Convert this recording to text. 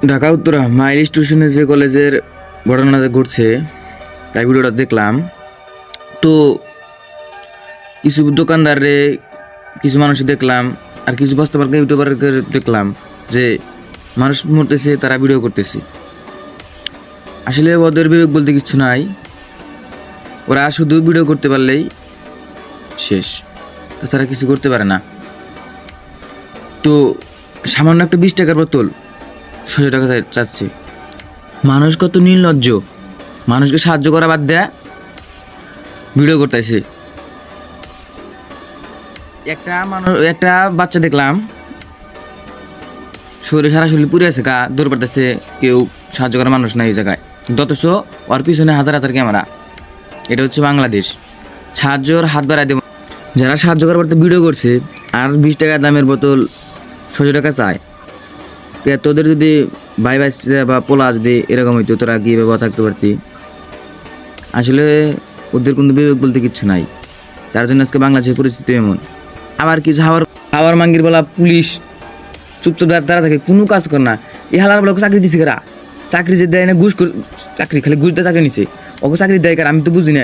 Dhaka Uttara mile স্টেশনে যে কলেজের ঘটনাটা ঘটছে তাই ভিডিওটা দেখলাম। তো কিছু দোকানদারে কিছু মানুষ দেখলাম, আর কিছু বাস্তবকে ইউটিউবারকে দেখলাম যে মানুষ মরতেছে, তারা ভিডিও করতেছে। আসলে ওদের বিবেক বলতে কিছু নাই, ওরা শুধু ভিডিও করতে পারলেই শেষ, তাছাড়া কিছু করতে পারে না। তো সামান্য একটা 20 টাকার বোতল 600 টাকা চাচ্ছে। মানুষ কত নির্লজ্জ, মানুষকে সাহায্য করা বাদ দেয়া ভিডিও করতেছে। একটা বাচ্চা দেখলাম সারা শরীর পুড়ে আছে, গা দৌড় পারতেছে, কেউ সাহায্য করার মানুষ নাই এই জায়গায়, কিন্তু অথচ ওর পিছনে হাজার হাজার ক্যামেরা। এটা হচ্ছে বাংলাদেশ। সাহায্যর হাত বাড়ায় দেব যারা সাহায্য করার পর ভিডিও করছে, আর 20 টাকা দামের বোতল 600 টাকা চায়। তোদের যদি ভাই বা পোলা যদি এরকম হইতো, তোরা কি ব্যবহার থাকতে পারতি? আসলে ওদের কিন্তু বিবেক বলতে কিচ্ছু নাই, তার জন্য আজকে বাংলাদেশের পরিস্থিতি এমন। আবার কিছু হাওয়ার মাঙ্গির বলা পুলিশ চুপচাপ তারা থাকে, কোনো কাজ করে না। এই হালার বলে চাকরি দিছে কারা? চাকরি যে দেয় না, ঘুষ চাকরি খালি ঘুষ দিয়ে চাকরি নিছে, ওকে চাকরি দেয় কারা? আমি তো বুঝি না।